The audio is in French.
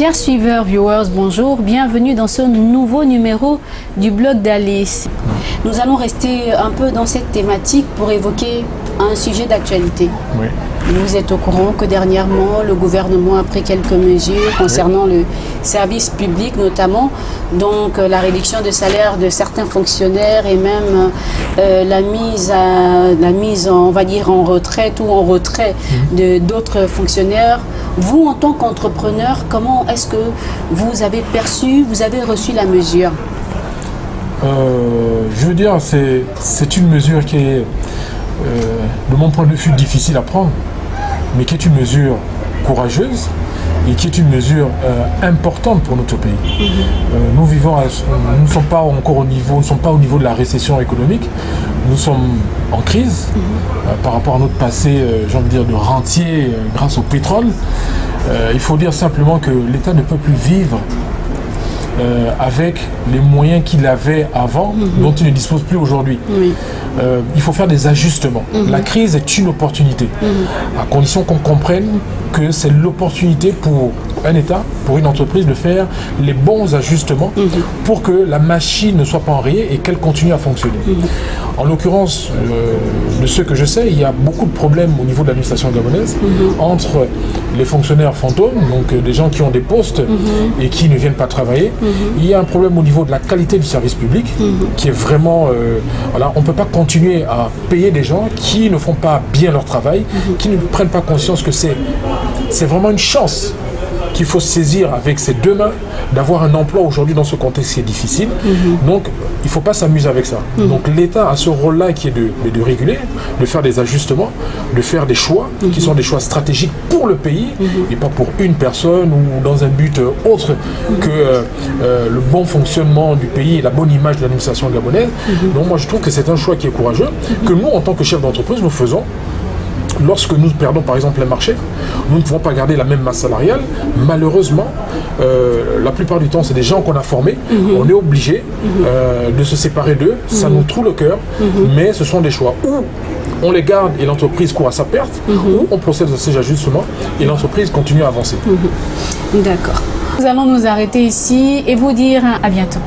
Chers suiveurs, viewers, bonjour, bienvenue dans ce nouveau numéro du blog d'Alice. Nous allons rester un peu dans cette thématique pour évoquer un sujet d'actualité. Oui. Vous êtes au courant que dernièrement, le gouvernement a pris quelques mesures concernant le service public, notamment donc la réduction de salaire de certains fonctionnaires et même la mise en, on va dire, en retraite ou en retrait de d'autres fonctionnaires. Vous, en tant qu'entrepreneur, comment est-ce que vous avez perçu, vous avez reçu la mesure? Je veux dire, c'est une mesure qui est, de mon point de vue, difficile à prendre, mais qui est une mesure courageuse et qui est une mesure importante pour notre pays. Nous vivons, nous ne sommes pas encore au niveau, nous ne sommes pas au niveau de la récession économique. Nous sommes en crise par rapport à notre passé, j'ai envie de dire, de rentier grâce au pétrole. Il faut dire simplement que l'État ne peut plus vivre avec les moyens qu'il avait avant, dont il ne dispose plus aujourd'hui. Oui. Il faut faire des ajustements. La crise est une opportunité, à condition qu'on comprenne que c'est l'opportunité pour un État, pour une entreprise, de faire les bons ajustements pour que la machine ne soit pas enrayée et qu'elle continue à fonctionner. En l'occurrence, de ce que je sais, il y a beaucoup de problèmes au niveau de l'administration gabonaise entre les fonctionnaires fantômes, donc des gens qui ont des postes et qui ne viennent pas travailler. Il y a un problème au niveau de la qualité du service public qui est vraiment... voilà, on ne peut pas continuer à payer des gens qui ne font pas bien leur travail, qui ne prennent pas conscience que c'est vraiment une chance qu'il faut saisir avec ses deux mains, d'avoir un emploi aujourd'hui dans ce contexte qui est difficile. Donc, il ne faut pas s'amuser avec ça. Donc, l'État a ce rôle-là qui est de réguler, de faire des ajustements, de faire des choix qui sont des choix stratégiques pour le pays et pas pour une personne ou dans un but autre que le bon fonctionnement du pays et la bonne image de l'administration gabonaise. Donc, moi, je trouve que c'est un choix qui est courageux, que nous, en tant que chef d'entreprise, nous faisons. Lorsque nous perdons par exemple un marché, nous ne pouvons pas garder la même masse salariale. Malheureusement, la plupart du temps, c'est des gens qu'on a formés. On est obligé de se séparer d'eux. Ça nous trouve le cœur, mais ce sont des choix. Ou on les garde et l'entreprise court à sa perte, ou on procède à ces ajustements et l'entreprise continue à avancer. D'accord. Nous allons nous arrêter ici et vous dire à bientôt.